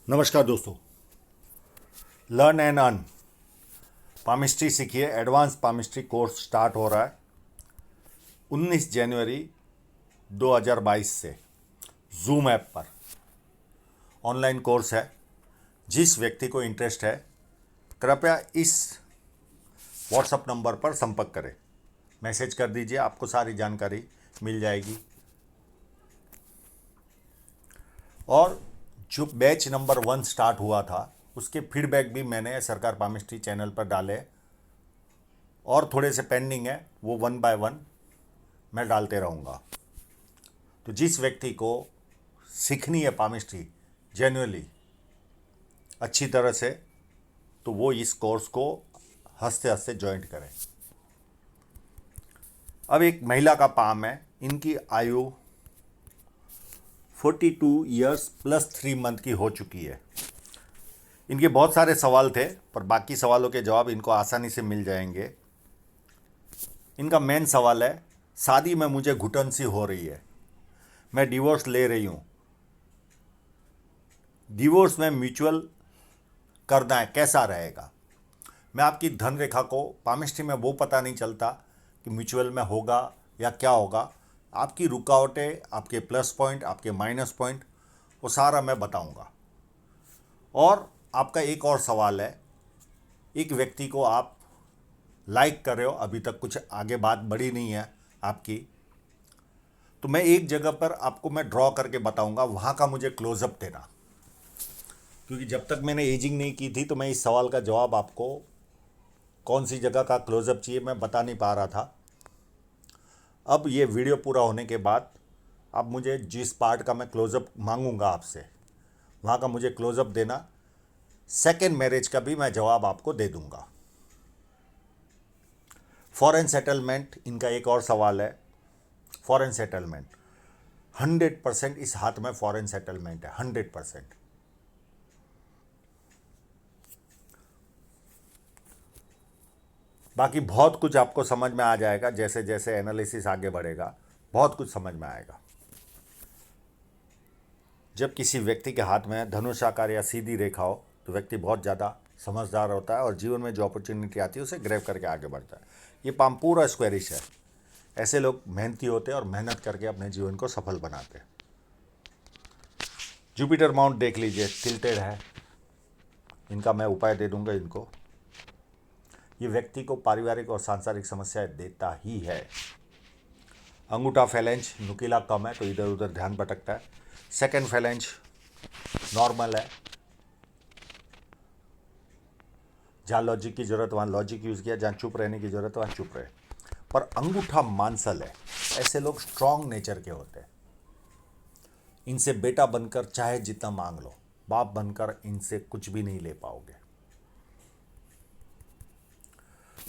नमस्कार दोस्तों। Learn and earn palmistry सीखिए एडवांस पामिस्ट्री कोर्स स्टार्ट हो रहा है 19 जनवरी 2022 से जूम ऐप पर। ऑनलाइन कोर्स है। जिस व्यक्ति को इंटरेस्ट है कृपया इस व्हाट्सएप नंबर पर संपर्क करें, मैसेज कर दीजिए, आपको सारी जानकारी मिल जाएगी। और जो बैच नंबर 1 स्टार्ट हुआ था उसके फीडबैक भी मैंने सरकार पामिस्ट्री चैनल पर डाले और थोड़े से पेंडिंग है, वो 1 बाय 1 मैं डालते रहूँगा। तो जिस व्यक्ति को सीखनी है पामिस्ट्री जेन्युइनली अच्छी तरह से, तो वो इस कोर्स को हंसते हंसते ज्वाइन करें। अब एक महिला का पाम है, इनकी आयु 42 ईयर्स प्लस 3 मंथ की हो चुकी है। इनके बहुत सारे सवाल थे पर बाकी सवालों के जवाब इनको आसानी से मिल जाएंगे। इनका मेन सवाल है, शादी में मुझे घुटन सी हो रही है, मैं डिवोर्स ले रही हूँ, डिवोर्स में म्यूचुअल करना है, कैसा रहेगा। मैं आपकी धन रेखा को पामिस्ट्री में वो पता नहीं चलता कि म्यूचुअल में होगा या क्या होगा। आपकी रुकावटें, आपके प्लस पॉइंट, आपके माइनस पॉइंट, वो सारा मैं बताऊंगा। और आपका एक और सवाल है, एक व्यक्ति को आप लाइक कर रहे हो, अभी तक कुछ आगे बात बढ़ी नहीं है आपकी, तो मैं एक जगह पर आपको मैं ड्रॉ करके बताऊंगा, वहाँ का मुझे क्लोजअप देना। क्योंकि जब तक मैंने एजिंग नहीं की थी तो मैं इस सवाल का जवाब आपको कौन सी जगह का क्लोजअप चाहिए मैं बता नहीं पा रहा था। अब ये वीडियो पूरा होने के बाद अब मुझे जिस पार्ट का मैं क्लोजअप मांगूंगा आपसे, वहाँ का मुझे क्लोजअप देना। सेकेंड मैरिज का भी मैं जवाब आपको दे दूंगा। फॉरेन सेटलमेंट इनका एक और सवाल है। फॉरेन सेटलमेंट 100% इस हाथ में फॉरेन सेटलमेंट है, 100%। बाकी बहुत कुछ आपको समझ में आ जाएगा, जैसे जैसे एनालिसिस आगे बढ़ेगा बहुत कुछ समझ में आएगा। जब किसी व्यक्ति के हाथ में धनुष आकार या सीधी रेखा हो तो व्यक्ति बहुत ज़्यादा समझदार होता है और जीवन में जो अपॉर्चुनिटी आती है उसे ग्रैब करके आगे बढ़ता है। ये पाम पूरा स्क्वेरिश है। ऐसे लोग मेहनती होते हैं और मेहनत करके अपने जीवन को सफल बनाते हैं। जुपिटर माउंट देख लीजिए, टिल्टेड है, इनका मैं उपाय दे दूंगा इनको। ये व्यक्ति को पारिवारिक और सांसारिक समस्याएं देता ही है। अंगूठा फैलेंज नुकीला कम है तो इधर उधर ध्यान भटकता है। सेकंड फैलेंज नॉर्मल है, जहाँ लॉजिक की जरूरत वहाँ लॉजिक यूज़ किया, जहाँ चुप रहने की जरूरत वहाँ चुप रहे। पर अंगूठा मांसल है। ऐसे लोग स्ट्रांग नेचर के होते हैं। इनसे बेटा बनकर चाहे जितना मांग लो, बाप बनकर इनसे कुछ भी नहीं ले पाओगे।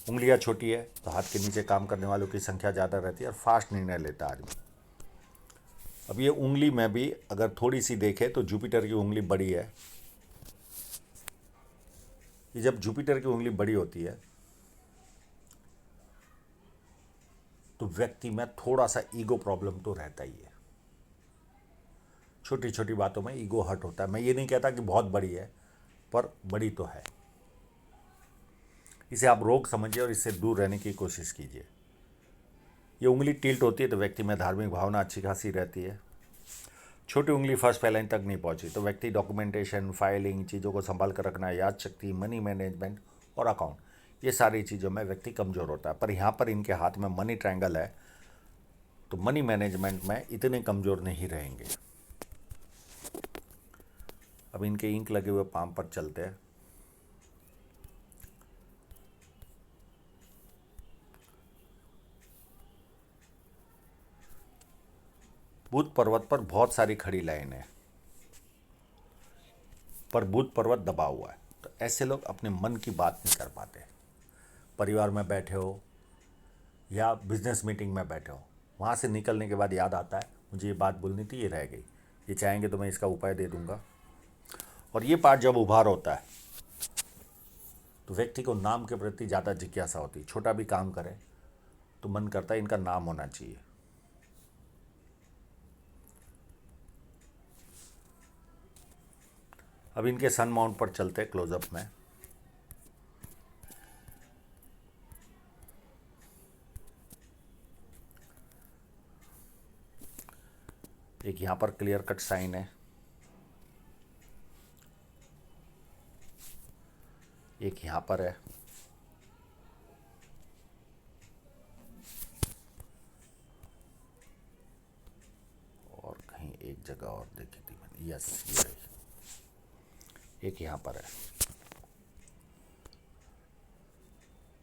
उंगलियां छोटी है तो हाथ के नीचे काम करने वालों की संख्या ज़्यादा रहती है और फास्ट निर्णय लेता आदमी। अब ये उंगली में भी अगर थोड़ी सी देखे तो जुपिटर की उंगली बड़ी है। ये जब जुपिटर की उंगली बड़ी होती है तो व्यक्ति में थोड़ा सा ईगो प्रॉब्लम तो रहता ही है। छोटी छोटी बातों में ईगो हर्ट होता है। मैं ये नहीं कहता कि बहुत बड़ी है, पर बड़ी तो है। इसे आप रोक समझिए और इससे दूर रहने की कोशिश कीजिए। ये उंगली टिल्ट होती है तो व्यक्ति में धार्मिक भावना अच्छी खासी रहती है। छोटी उंगली फर्स्ट फैलाइन तक नहीं पहुंची तो व्यक्ति डॉक्यूमेंटेशन, फाइलिंग, चीज़ों को संभाल कर रखना, याद शक्ति, मनी मैनेजमेंट और अकाउंट, ये सारी चीज़ों में व्यक्ति कमज़ोर होता है। पर यहाँ पर इनके हाथ में मनी ट्रायंगल है तो मनी मैनेजमेंट में इतने कमज़ोर नहीं रहेंगे। अब इनके इंक लगे हुए पाम पर चलते हैं। बुध पर्वत पर बहुत सारी खड़ी लाइन है पर बुध पर्वत दबा हुआ है, तो ऐसे लोग अपने मन की बात नहीं कर पाते। परिवार में बैठे हो या बिजनेस मीटिंग में बैठे हो, वहाँ से निकलने के बाद याद आता है मुझे ये बात बोलनी थी, ये रह गई। ये चाहेंगे तो मैं इसका उपाय दे दूंगा। और ये पार्ट जब उभार होता है तो व्यक्ति को नाम के प्रति ज़्यादा जिज्ञासा होती है। छोटा भी काम करे तो मन करता है इनका नाम होना चाहिए। अब इनके सन माउंट पर चलते क्लोजअप में। एक यहाँ पर क्लियर कट साइन है, एक यहाँ पर है, और कहीं एक जगह और देखी थी मैंने, यस ये रही, एक यहाँ पर है।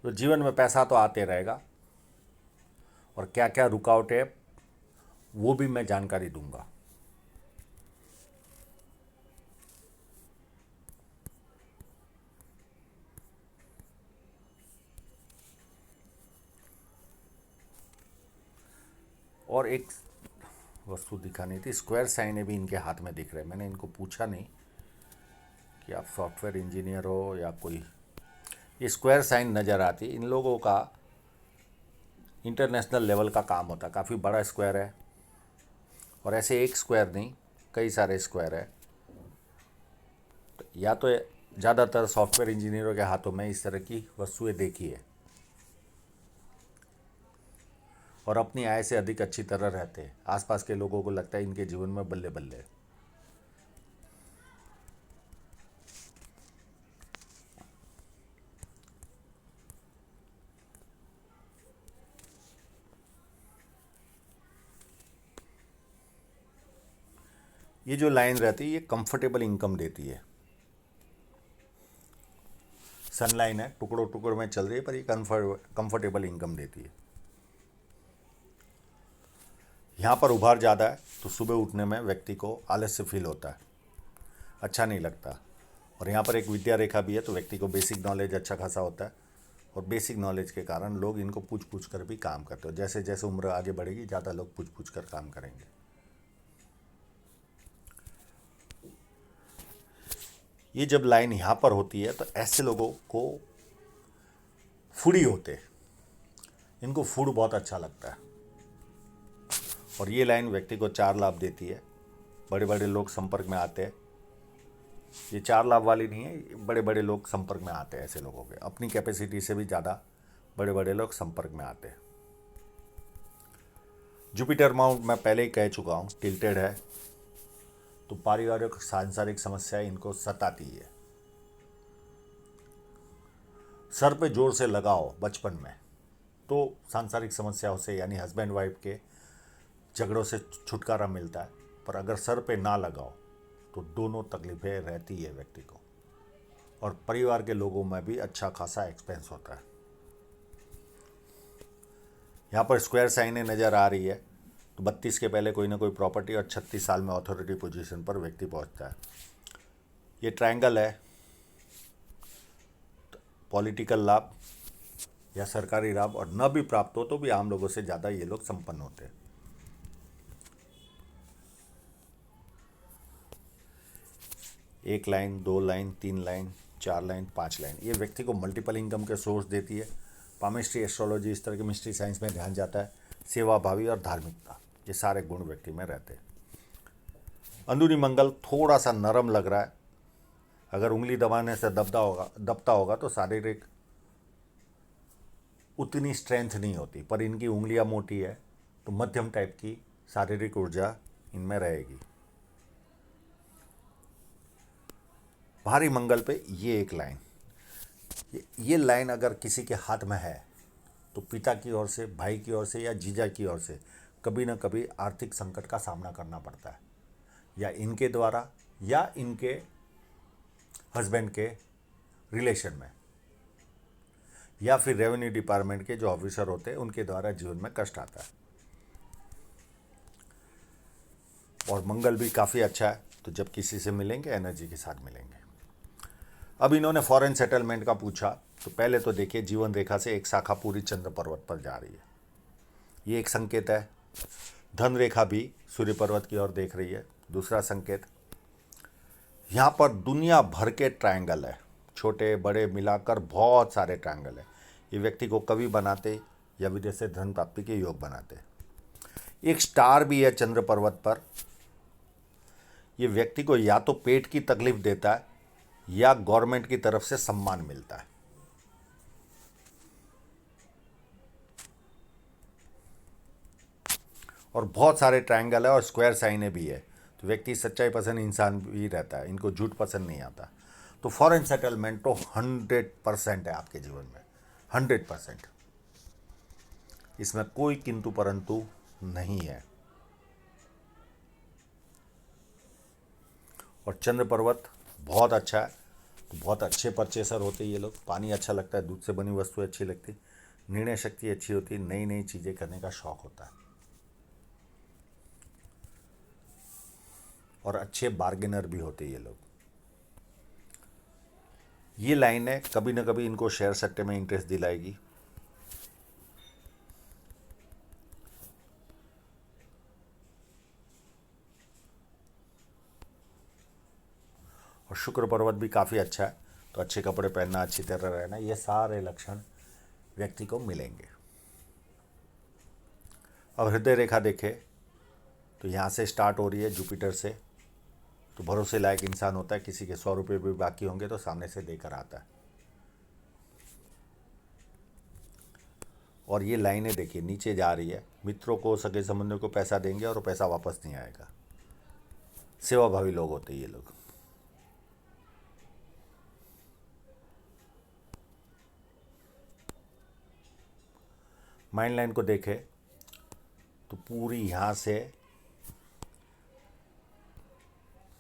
तो जीवन में पैसा तो आते रहेगा, और क्या क्या रुकावट है वो भी मैं जानकारी दूंगा। और एक वस्तु दिखानी थी, स्क्वायर साइन भी इनके हाथ में दिख रहे हैं। मैंने इनको पूछा नहीं कि आप सॉफ्टवेयर इंजीनियर हो या कोई, ये स्क्वायर साइन नज़र आती। इन लोगों का इंटरनेशनल लेवल का काम होता है, काफ़ी बड़ा स्क्वायर है, और ऐसे एक स्क्वायर नहीं, कई सारे स्क्वायर है। तो या तो ज़्यादातर सॉफ्टवेयर इंजीनियरों के हाथों में इस तरह की वस्तुएं देखी है, और अपनी आय से अधिक अच्छी तरह रहते हैं। आसपास के लोगों को लगता है इनके जीवन में बल्ले बल्ले। ये जो लाइन रहती है ये कंफर्टेबल इनकम देती है। सन लाइन है, टुकड़ों टुकड़ों में चल रही है, पर ये कंफर्टेबल इनकम देती है। यहाँ पर उभार ज़्यादा है, तो सुबह उठने में व्यक्ति को आलस्य फील होता है, अच्छा नहीं लगता। और यहाँ पर एक विद्या रेखा भी है, तो व्यक्ति को बेसिक नॉलेज अच्छा खासा होता है, और बेसिक नॉलेज के कारण लोग इनको पूछ पूछ कर भी काम करते हो। जैसे जैसे उम्र आगे बढ़ेगी ज़्यादा लोग पूछ पूछ कर काम करेंगे। ये जब लाइन यहाँ पर होती है तो ऐसे लोगों को फूडी होते हैं, इनको फूड बहुत अच्छा लगता है। और ये लाइन व्यक्ति को 4 लाभ देती है, बड़े बड़े लोग संपर्क में आते हैं। ये 4 लाभ वाली नहीं है, बड़े बड़े लोग संपर्क में आते हैं ऐसे लोगों के, अपनी कैपेसिटी से भी ज़्यादा बड़े बड़े लोग संपर्क में आते हैं। जुपिटर माउंट मैं पहले ही कह चुका हूँ, टिल्टेड है, तो पारिवारिक सांसारिक समस्याएं इनको सताती है। सर पे जोर से लगाओ बचपन में तो सांसारिक समस्याओं से यानी हस्बैंड वाइफ के झगड़ों से छुटकारा मिलता है, पर अगर सर पे ना लगाओ तो दोनों तकलीफें रहती है व्यक्ति को, और परिवार के लोगों में भी अच्छा खासा एक्सपेंस होता है। यहाँ पर स्क्वायर साइनें नज़र आ रही है, तो 32 के पहले कोई ना कोई प्रॉपर्टी, और 36 साल में अथॉरिटी पोजीशन पर व्यक्ति पहुँचता है। ये ट्रायंगल है, पॉलिटिकल लाभ या सरकारी लाभ और न भी प्राप्त हो तो भी आम लोगों से ज़्यादा ये लोग संपन्न होते हैं। एक line, 2 line, 3 line, 4 line, 5 line, ये व्यक्ति को मल्टीपल इनकम के सोर्स देती है। पामिस्ट्री, एस्ट्रोलॉजी, इस तरह की मिस्ट्री साइंस में ध्यान जाता है। सेवा भावी और धार्मिकता, ये सारे गुण व्यक्ति में रहते हैं। अंदरूनी मंगल थोड़ा सा नरम लग रहा है, अगर उंगली दबाने से दबता होगा तो शारीरिक उतनी स्ट्रेंथ नहीं होती, पर इनकी उंगलियां मोटी है तो मध्यम टाइप की शारीरिक ऊर्जा इनमें रहेगी। भारी मंगल पे ये एक लाइन, ये लाइन अगर किसी के हाथ में है तो पिता की ओर से, भाई की ओर से या जीजा की ओर से कभी ना कभी आर्थिक संकट का सामना करना पड़ता है, या इनके द्वारा या इनके हस्बैंड के रिलेशन में, या फिर रेवेन्यू डिपार्टमेंट के जो ऑफिसर होते हैं उनके द्वारा जीवन में कष्ट आता है। और मंगल भी काफ़ी अच्छा है, तो जब किसी से मिलेंगे एनर्जी के साथ मिलेंगे। अब इन्होंने फॉरेन सेटलमेंट का पूछा, तो पहले तो देखिए जीवन रेखा से एक शाखा पूरी चंद्र पर्वत पर जा रही है, ये एक संकेत है। धन रेखा भी सूर्य पर्वत की ओर देख रही है, दूसरा संकेत। यहाँ पर दुनिया भर के ट्रायंगल है, छोटे बड़े मिलाकर बहुत सारे ट्रायंगल है। ये व्यक्ति को कवि बनाते या विदेश से धन प्राप्ति के योग बनाते। एक स्टार भी है चंद्र पर्वत पर, ये व्यक्ति को या तो पेट की तकलीफ देता है या गवर्नमेंट की तरफ से सम्मान मिलता है। और बहुत सारे ट्रायंगल है और स्क्वायर साइनें भी है, तो व्यक्ति सच्चाई पसंद इंसान भी रहता है, इनको झूठ पसंद नहीं आता। तो फॉरेन सेटलमेंट तो 100% है आपके जीवन में, 100%। इसमें कोई किंतु परंतु नहीं है। और चंद्र पर्वत बहुत अच्छा है, तो बहुत अच्छे परचेसर होते हैं ये लोग। पानी अच्छा लगता है, दूध से बनी वस्तु अच्छी लगती, निर्णय शक्ति अच्छी होती, नई नई चीज़ें करने का शौक होता है, और अच्छे बार्गेनर भी होते ये लोग। ये लाइन है, कभी ना कभी इनको शेयर सट्टे में इंटरेस्ट दिलाएगी। और शुक्र पर्वत भी काफ़ी अच्छा है, तो अच्छे कपड़े पहनना, अच्छी तरह रहना, ये सारे लक्षण व्यक्ति को मिलेंगे। अब हृदय रेखा देखें तो यहाँ से स्टार्ट हो रही है जुपिटर से, तो भरोसे लायक इंसान होता है, किसी के 100 रुपये भी बाकी होंगे तो सामने से देकर आता है। और ये लाइनें देखिए नीचे जा रही है, मित्रों को, सगे संबंधियों को पैसा देंगे और वो पैसा वापस नहीं आएगा। सेवाभावी लोग होते हैं ये लोग। माइंड लाइन को देखें तो पूरी यहाँ से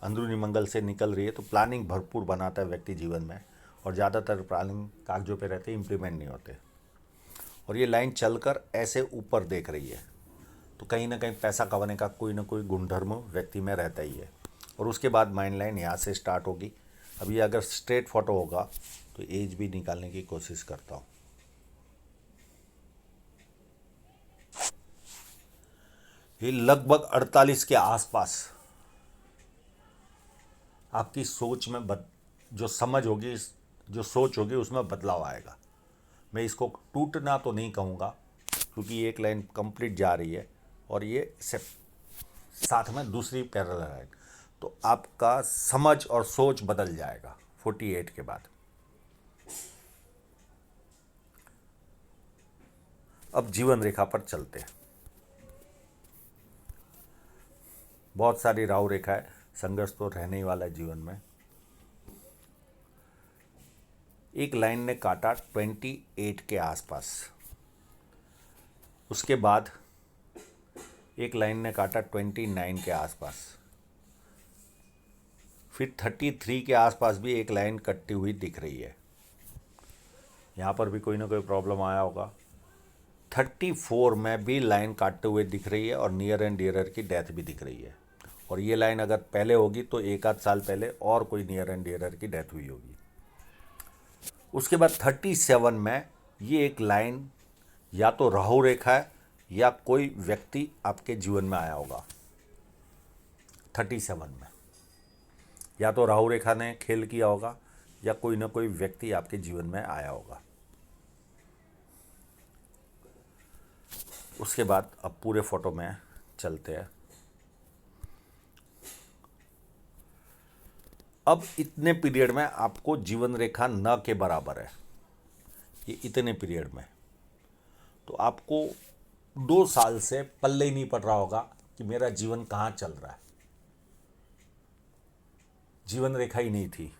अंदरूनी मंगल से निकल रही है, तो प्लानिंग भरपूर बनाता है व्यक्ति जीवन में, और ज़्यादातर प्लानिंग कागजों पे रहते, इम्प्लीमेंट नहीं होते। और ये लाइन चलकर ऐसे ऊपर देख रही है, तो कहीं ना कहीं पैसा कमाने का कोई ना कोई गुणधर्म व्यक्ति में रहता ही है। और उसके बाद माइंड लाइन यहाँ से स्टार्ट होगी। अब ये अगर स्ट्रेट फोटो होगा तो एज भी निकालने की कोशिश करता हूँ। ये लगभग 48 के आसपास आपकी सोच में जो समझ होगी, जो सोच होगी, उसमें बदलाव आएगा। मैं इसको टूटना तो नहीं कहूँगा, क्योंकि एक लाइन कंप्लीट जा रही है और ये साथ में दूसरी पैरेलल लाइन, तो आपका समझ और सोच बदल जाएगा 48 के बाद। अब जीवन रेखा पर चलते हैं। बहुत सारी राहु रेखा है, संघर्ष तो रहने ही वाला है जीवन में। एक लाइन ने काटा 28 के आसपास, उसके बाद एक लाइन ने काटा 29 के आसपास, फिर 33 के आसपास भी एक लाइन कटती हुई दिख रही है। यहाँ पर भी कोई ना कोई प्रॉब्लम आया होगा। 34 में भी लाइन काटते हुए दिख रही है और नियर एंड डियरर की डेथ भी दिख रही है। और ये लाइन अगर पहले होगी तो एक आध साल पहले और कोई नियर एंड डियरर की डेथ हुई होगी। उसके बाद 37 में ये एक लाइन या तो राहु रेखा है या कोई व्यक्ति आपके जीवन में आया होगा। 37 में या तो राहु रेखा ने खेल किया होगा या कोई ना कोई व्यक्ति आपके जीवन में आया होगा। उसके बाद अब पूरे फोटो में चलते हैं। अब इतने पीरियड में आपको जीवन रेखा न के बराबर है, ये इतने पीरियड में, तो आपको 2 साल से पल्ले ही नहीं पड़ रहा होगा कि मेरा जीवन कहाँ चल रहा है। जीवन रेखा ही नहीं थी।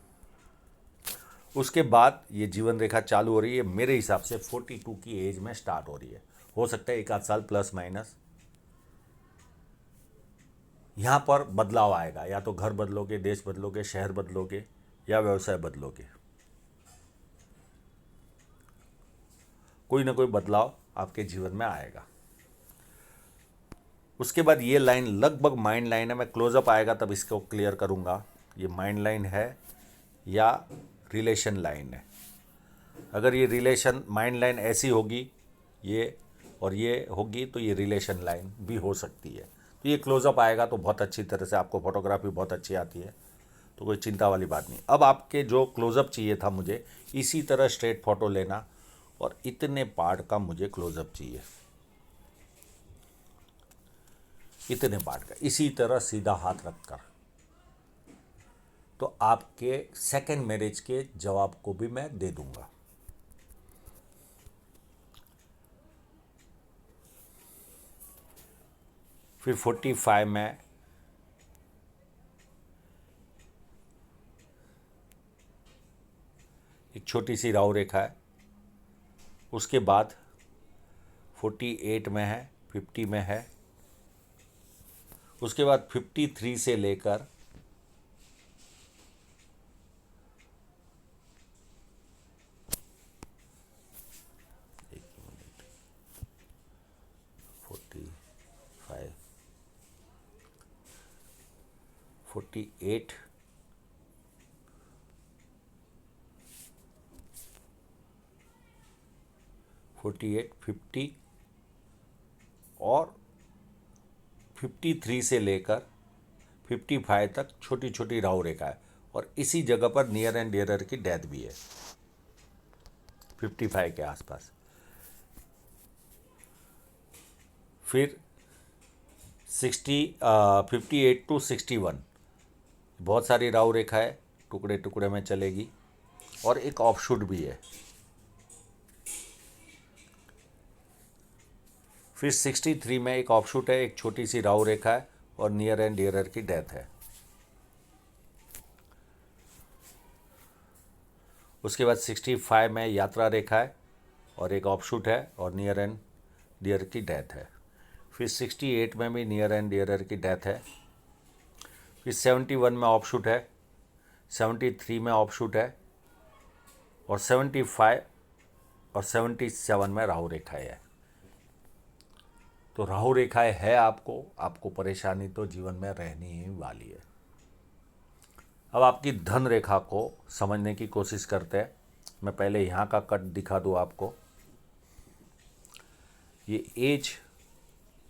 उसके बाद ये जीवन रेखा चालू हो रही है, मेरे हिसाब से 42 की एज में स्टार्ट हो रही है। हो सकता है एक आध साल प्लस माइनस। यहाँ पर बदलाव आएगा, या तो घर बदलोगे, देश बदलोगे, शहर बदलोगे या व्यवसाय बदलोगे, कोई ना कोई बदलाव आपके जीवन में आएगा। उसके बाद ये लाइन लगभग माइंड लाइन है, मैं क्लोजअप आएगा तब इसको क्लियर करूँगा ये माइंड लाइन है या रिलेशन लाइन है। अगर ये रिलेशन माइंड लाइन ऐसी होगी ये और ये होगी तो ये रिलेशन लाइन भी हो सकती है। तो ये क्लोजअप आएगा तो बहुत अच्छी तरह से, आपको फोटोग्राफी बहुत अच्छी आती है तो कोई चिंता वाली बात नहीं। अब आपके जो क्लोजअप चाहिए था मुझे, इसी तरह स्ट्रेट फोटो लेना और इतने पार्ट का मुझे क्लोजअप चाहिए, इतने पार्ट का, इसी तरह सीधा हाथ रखकर तो आपके सेकंड मैरिज के जवाब को भी मैं दे दूंगा। फिर 45 में एक छोटी सी राहु रेखा है। उसके बाद 48 में है, 50 में है। उसके बाद 53 से लेकर 45, 48, 48, 50 और 53 से लेकर 55 तक छोटी छोटी राहु रेखा है। और इसी जगह पर नियर एंड डियरर की डेथ भी है 55 के आसपास। फिर 58 टू 61 बहुत सारी राहु रेखा है, टुकड़े टुकड़े में चलेगी। और एक ऑफशूट भी है। फिर 63 में एक ऑफशूट है, एक छोटी सी राहु रेखा है और नियर एंड डियरर की डेथ है। उसके बाद 65 में यात्रा रेखा है और एक ऑफशूट है और नियर एंड डियर की डेथ है। फिर 68 में भी नियर एंड डियरर की डेथ है। फिर 71 में ऑफशूट है, 73 में ऑफशूट है और 75 और 77 में राहु रेखाएं है। तो राहु रेखाएं है आपको परेशानी तो जीवन में रहनी ही वाली है। अब आपकी धन रेखा को समझने की कोशिश करते हैं। मैं पहले यहाँ का कट दिखा दूँ आपको। ये एज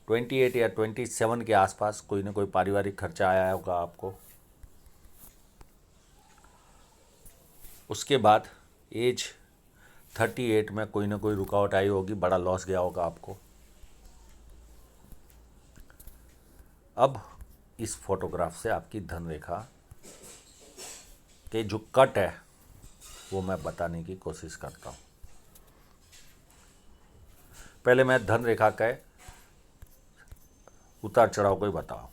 28 या 27 के आसपास कोई ना कोई पारिवारिक खर्चा आया होगा आपको। उसके बाद एज 38 में कोई ना कोई रुकावट आई होगी, बड़ा लॉस गया होगा आपको। अब इस फोटोग्राफ से आपकी धन रेखा के जो कट है वो मैं बताने की कोशिश करता हूँ। पहले मैं धन रेखा के उतार चढ़ाव को ही बताऊँ,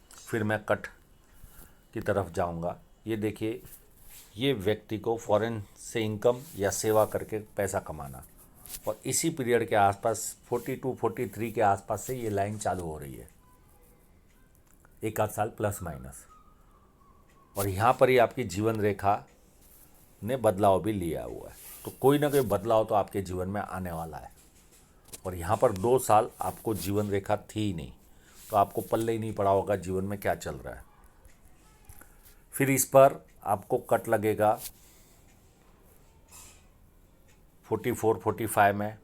फिर मैं कट की तरफ जाऊँगा। ये देखिए, ये व्यक्ति को फॉरेन से इनकम या सेवा करके पैसा कमाना, और इसी पीरियड के आसपास 42 43 के आसपास से ये लाइन चालू हो रही है, एक आध साल प्लस माइनस। और यहाँ पर ही आपकी जीवन रेखा ने बदलाव भी लिया हुआ है। तो कोई ना कोई बदलाव तो आपके जीवन में आने वाला है। और यहाँ पर 2 साल आपको जीवन रेखा थी ही नहीं, तो आपको पल्ले ही नहीं पड़ा होगा जीवन में क्या चल रहा है। फिर इस पर आपको कट लगेगा 44 45 में।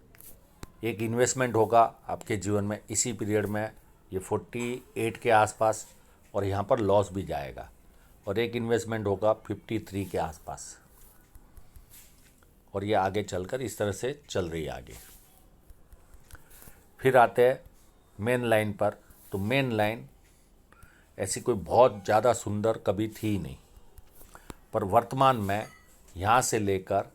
एक इन्वेस्टमेंट होगा आपके जीवन में इसी पीरियड में, ये 48 के आसपास, और यहाँ पर लॉस भी जाएगा। और एक इन्वेस्टमेंट होगा 53 के आसपास, और ये आगे चलकर इस तरह से चल रही है आगे। फिर आते हैं मेन लाइन पर। तो मेन लाइन ऐसी कोई बहुत ज़्यादा सुंदर कभी थी ही नहीं, पर वर्तमान में यहाँ से लेकर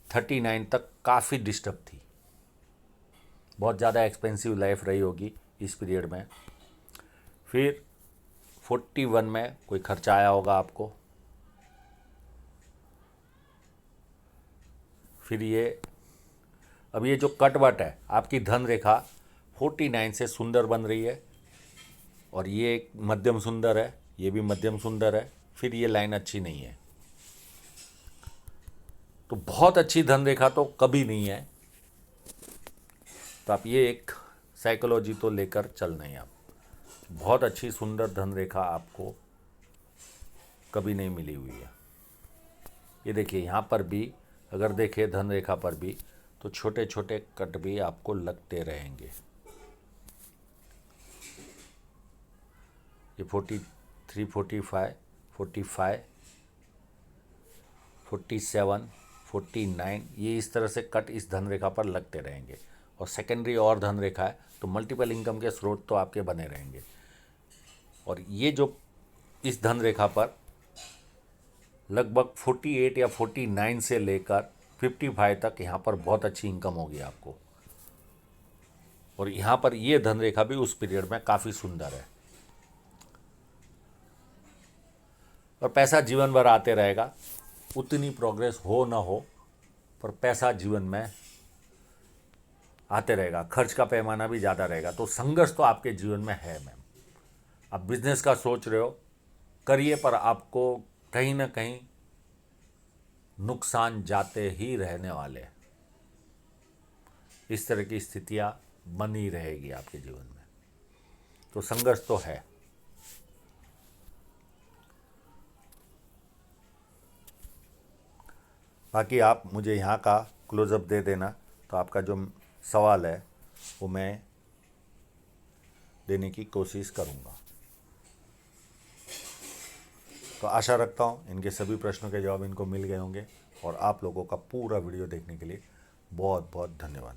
39 तक काफ़ी डिस्टर्ब थी। बहुत ज़्यादा एक्सपेंसिव लाइफ रही होगी इस पीरियड में। फिर 41 में कोई खर्चा आया होगा आपको। फिर अब ये जो कटवट है, आपकी धन रेखा 49 से सुंदर बन रही है, और ये एक मध्यम सुंदर है, ये भी मध्यम सुंदर है। फिर ये लाइन अच्छी नहीं है। तो बहुत अच्छी धन रेखा तो कभी नहीं है। तो आप ये एक साइकोलॉजी तो लेकर चल नहीं, आप बहुत अच्छी सुंदर धन रेखा आपको कभी नहीं मिली हुई है। ये देखिए, यहाँ पर भी अगर देखें धन रेखा पर भी, तो छोटे छोटे कट भी आपको लगते रहेंगे। ये 43 45 45 47 49, ये इस तरह से कट इस धन रेखा पर लगते रहेंगे। और सेकेंडरी और धन रेखा है, तो मल्टीपल इनकम के स्रोत तो आपके बने रहेंगे। और ये जो इस धन रेखा पर लगभग 48 या 49 से लेकर 55 तक यहाँ पर बहुत अच्छी इनकम होगी आपको। और यहाँ पर ये धन रेखा भी उस पीरियड में काफ़ी सुंदर है। और पैसा जीवन भर आते रहेगा, उतनी प्रोग्रेस हो ना हो, पर पैसा जीवन में आते रहेगा। खर्च का पैमाना भी ज़्यादा रहेगा। तो संघर्ष तो आपके जीवन में है मैम। आप बिजनेस का सोच रहे हो, करिए, पर आपको कहीं ना कहीं नुकसान जाते ही रहने वाले। इस तरह की स्थितियाँ बनी रहेगी आपके जीवन में। तो संघर्ष तो है। बाकी आप मुझे यहाँ का क्लोजअप दे देना, तो आपका जो सवाल है वो मैं देने की कोशिश करूँगा। तो आशा रखता हूँ इनके सभी प्रश्नों के जवाब इनको मिल गए होंगे। और आप लोगों का पूरा वीडियो देखने के लिए बहुत बहुत धन्यवाद।